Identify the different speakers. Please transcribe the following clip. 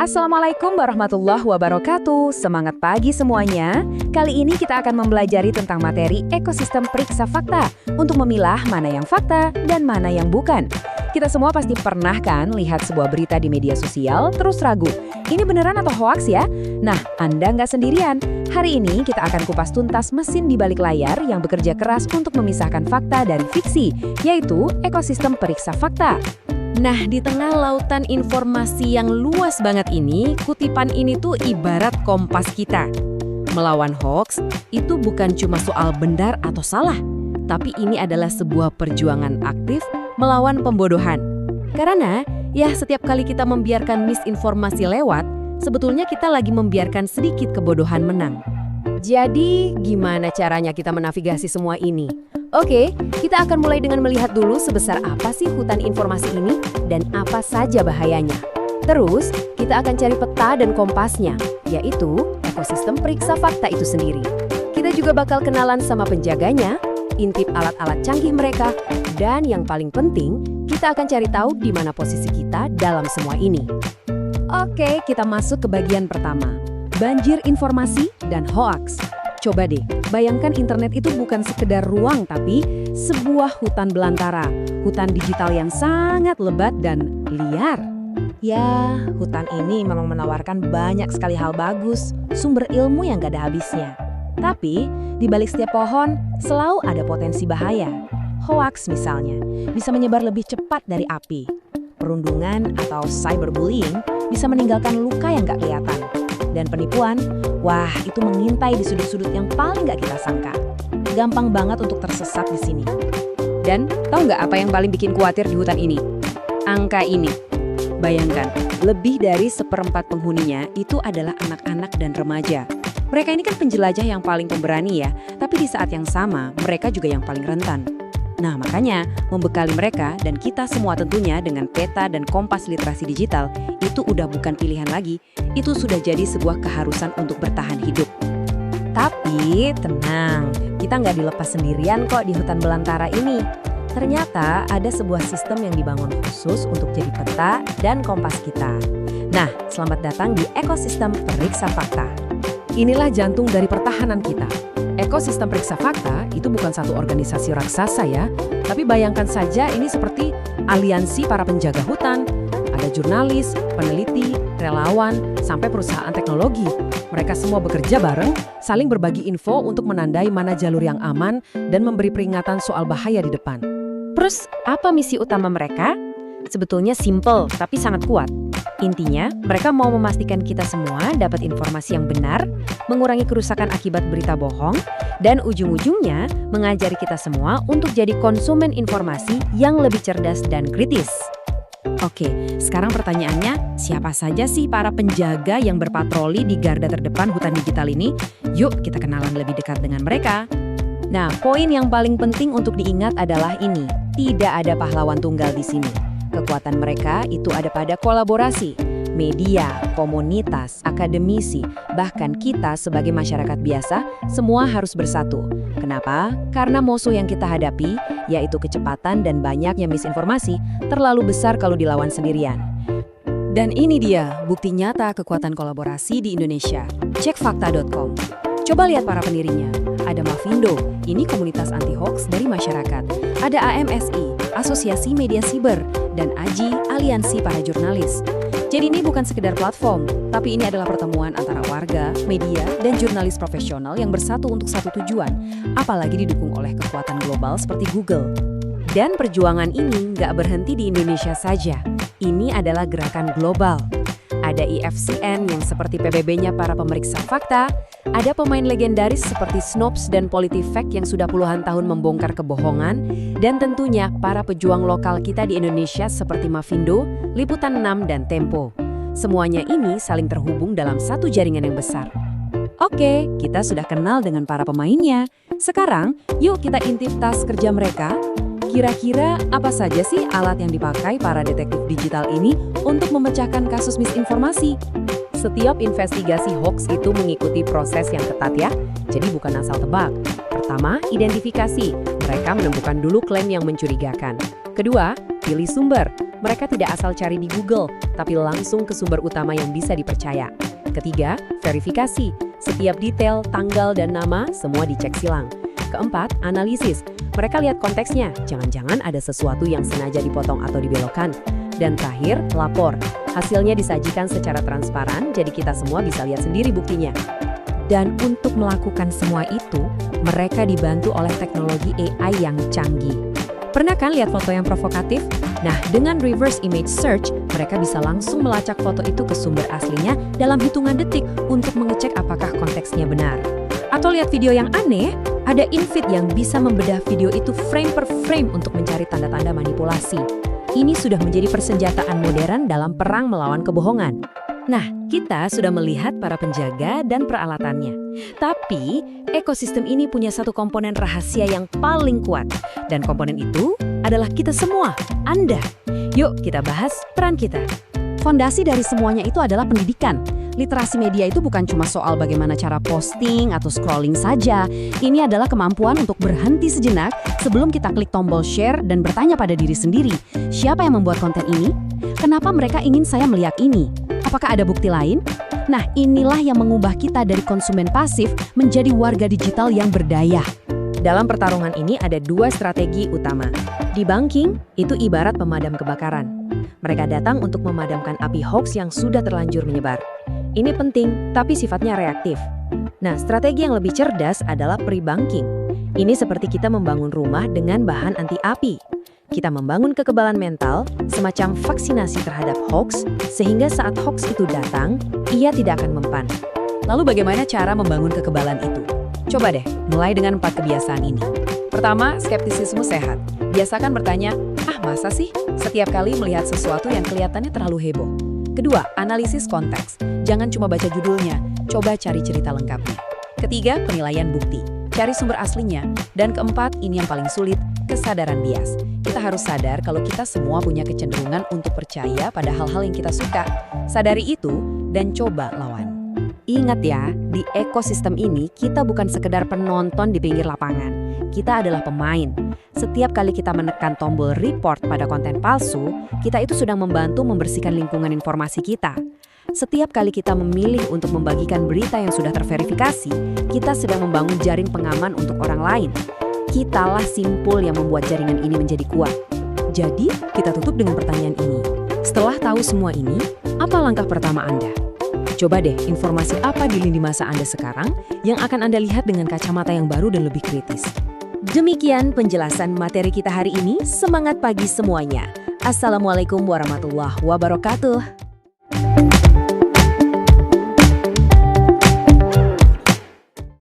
Speaker 1: Assalamualaikum warahmatullahi wabarakatuh. Semangat pagi semuanya. Kali ini kita akan mempelajari tentang materi ekosistem periksa fakta untuk memilah mana yang fakta dan mana yang bukan. Kita semua pasti pernah kan lihat sebuah berita di media sosial terus ragu, ini beneran atau hoaks ya? Nah, Anda nggak sendirian. Hari ini kita akan kupas tuntas mesin di balik layar yang bekerja keras untuk memisahkan fakta dari fiksi, yaitu ekosistem periksa fakta. Nah, di tengah lautan informasi yang luas banget ini, kutipan ini tuh ibarat kompas kita. Melawan hoax itu bukan cuma soal benar atau salah, tapi ini adalah sebuah perjuangan aktif melawan pembodohan. Karena, ya setiap kali kita membiarkan misinformasi lewat, sebetulnya kita lagi membiarkan sedikit kebodohan menang. Jadi, gimana caranya kita menavigasi semua ini? Oke, kita akan mulai dengan melihat dulu sebesar apa sih hutan informasi ini dan apa saja bahayanya. Terus, kita akan cari peta dan kompasnya, yaitu ekosistem periksa fakta itu sendiri. Kita juga bakal kenalan sama penjaganya, intip alat-alat canggih mereka, dan yang paling penting, kita akan cari tahu di mana posisi kita dalam semua ini. Oke, kita masuk ke bagian pertama, banjir informasi dan hoaks. Coba deh, bayangkan internet itu bukan sekedar ruang tapi sebuah hutan belantara, hutan digital yang sangat lebat dan liar.
Speaker 2: Ya, hutan ini memang menawarkan banyak sekali hal bagus, sumber ilmu yang gak ada habisnya. Tapi, di balik setiap pohon, selalu ada potensi bahaya. Hoaks misalnya, bisa menyebar lebih cepat dari api. Perundungan atau cyberbullying bisa meninggalkan luka yang gak kelihatan. Dan penipuan, wah itu mengintai di sudut-sudut yang paling gak kita sangka. Gampang banget untuk tersesat di sini.
Speaker 1: Dan tahu nggak apa yang paling bikin khawatir di hutan ini? Angka ini. Bayangkan, lebih dari 1/4 penghuninya itu adalah anak-anak dan remaja. Mereka ini kan penjelajah yang paling pemberani ya, tapi di saat yang sama mereka juga yang paling rentan. Nah makanya, membekali mereka dan kita semua tentunya dengan peta dan kompas literasi digital itu udah bukan pilihan lagi, itu sudah jadi sebuah keharusan untuk bertahan hidup.
Speaker 2: Tapi tenang, kita nggak dilepas sendirian kok di hutan belantara ini. Ternyata ada sebuah sistem yang dibangun khusus untuk jadi peta dan kompas kita. Nah, selamat datang di ekosistem periksa fakta.
Speaker 3: Inilah jantung dari pertahanan kita. Ekosistem periksa fakta itu bukan satu organisasi raksasa ya, tapi bayangkan saja ini seperti aliansi para penjaga hutan. Ada jurnalis, peneliti, relawan, sampai perusahaan teknologi. Mereka semua bekerja bareng, saling berbagi info untuk menandai mana jalur yang aman dan memberi peringatan soal bahaya di depan.
Speaker 1: Terus, apa misi utama mereka? Sebetulnya simple, tapi sangat kuat. Intinya, mereka mau memastikan kita semua dapat informasi yang benar, mengurangi kerusakan akibat berita bohong, dan ujung-ujungnya mengajari kita semua untuk jadi konsumen informasi yang lebih cerdas dan kritis. Oke, sekarang pertanyaannya, siapa saja sih para penjaga yang berpatroli di garda terdepan hutan digital ini? Yuk kita kenalan lebih dekat dengan mereka.
Speaker 2: Nah, poin yang paling penting untuk diingat adalah ini, tidak ada pahlawan tunggal di sini. Kekuatan mereka itu ada pada kolaborasi, media, komunitas, akademisi, bahkan kita sebagai masyarakat biasa, semua harus bersatu. Kenapa? Karena musuh yang kita hadapi, yaitu kecepatan dan banyaknya misinformasi, terlalu besar kalau dilawan sendirian.
Speaker 1: Dan ini dia bukti nyata kekuatan kolaborasi di Indonesia. Cek fakta.com. Coba lihat para pendirinya. Ada Mavindo, ini komunitas anti-hoax dari masyarakat. Ada AMSI, Asosiasi Media Siber, dan AJI, Aliansi Para Jurnalis. Jadi ini bukan sekedar platform, tapi ini adalah pertemuan antara warga, media, dan jurnalis profesional yang bersatu untuk satu tujuan, apalagi didukung oleh kekuatan global seperti Google. Dan perjuangan ini nggak berhenti di Indonesia saja. Ini adalah gerakan global. Ada IFCN yang seperti PBB-nya para pemeriksa fakta, ada pemain legendaris seperti Snopes dan PolitiFact yang sudah puluhan tahun membongkar kebohongan, dan tentunya para pejuang lokal kita di Indonesia seperti Mavindo, Liputan 6, dan Tempo. Semuanya ini saling terhubung dalam satu jaringan yang besar.
Speaker 2: Oke, kita sudah kenal dengan para pemainnya. Sekarang, yuk kita intip tas kerja mereka. Kira-kira apa saja sih alat yang dipakai para detektif digital ini untuk memecahkan kasus misinformasi? Setiap investigasi hoax itu mengikuti proses yang ketat ya, jadi bukan asal tebak. Pertama, identifikasi. Mereka menemukan dulu klaim yang mencurigakan. Kedua,
Speaker 1: Pilih sumber. Mereka tidak asal cari di Google, tapi langsung ke sumber utama yang bisa dipercaya. Ketiga, verifikasi. Setiap detail, tanggal, dan nama semua dicek silang. Keempat, analisis. Mereka lihat konteksnya, jangan-jangan ada sesuatu yang sengaja dipotong atau dibelokkan. Dan terakhir, lapor. Hasilnya disajikan secara transparan, jadi kita semua bisa lihat sendiri buktinya.
Speaker 2: Dan untuk melakukan semua itu, mereka dibantu oleh teknologi AI yang canggih. Pernah kan lihat foto yang provokatif? Nah, dengan reverse image search, mereka bisa langsung melacak foto itu ke sumber aslinya dalam hitungan detik untuk mengecek apakah konteksnya benar. Atau lihat video yang aneh, ada infeed yang bisa membedah video itu frame per frame untuk mencari tanda-tanda manipulasi. Ini sudah menjadi persenjataan modern dalam perang melawan kebohongan. Nah, kita sudah melihat para penjaga dan peralatannya. Tapi, ekosistem ini punya satu komponen rahasia yang paling kuat. Dan komponen itu adalah kita semua, Anda. Yuk kita bahas peran kita.
Speaker 1: Fondasi dari semuanya itu adalah pendidikan. Literasi media itu bukan cuma soal bagaimana cara posting atau scrolling saja. Ini adalah kemampuan untuk berhenti sejenak sebelum kita klik tombol share dan bertanya pada diri sendiri, siapa yang membuat konten ini? Kenapa mereka ingin saya melihat ini? Apakah ada bukti lain? Nah, inilah yang mengubah kita dari konsumen pasif menjadi warga digital yang berdaya.
Speaker 2: Dalam pertarungan ini ada dua strategi utama. Debunking itu ibarat pemadam kebakaran. Mereka datang untuk memadamkan api hoax yang sudah terlanjur menyebar. Ini penting, tapi sifatnya reaktif. Nah, strategi yang lebih cerdas adalah pre-bunking. Ini seperti kita membangun rumah dengan bahan anti api. Kita membangun kekebalan mental, semacam vaksinasi terhadap hoax, sehingga saat hoax itu datang, ia tidak akan mempan.
Speaker 1: Lalu bagaimana cara membangun kekebalan itu? Coba deh, mulai dengan 4 kebiasaan ini. Pertama, skeptisisme sehat. Biasakan bertanya, masa sih? Setiap kali melihat sesuatu yang kelihatannya terlalu heboh. Kedua, analisis konteks. Jangan cuma baca judulnya, coba cari cerita lengkapnya. Ketiga, penilaian bukti. Cari sumber aslinya. Dan keempat, ini yang paling sulit, kesadaran bias. Kita harus sadar kalau kita semua punya kecenderungan untuk percaya pada hal-hal yang kita suka. Sadari itu dan coba lawan. Ingat ya, di ekosistem ini kita bukan sekedar penonton di pinggir lapangan. Kita adalah pemain. Setiap kali kita menekan tombol report pada konten palsu, kita itu sedang membantu membersihkan lingkungan informasi kita. Setiap kali kita memilih untuk membagikan berita yang sudah terverifikasi, kita sedang membangun jaring pengaman untuk orang lain. Kitalah simpul yang membuat jaringan ini menjadi kuat. Jadi, kita tutup dengan pertanyaan ini. Setelah tahu semua ini, apa langkah pertama Anda? Coba deh, informasi apa di lini masa Anda sekarang yang akan Anda lihat dengan kacamata yang baru dan lebih kritis? Demikian penjelasan materi kita hari ini. Semangat pagi semuanya. Assalamualaikum warahmatullahi wabarakatuh.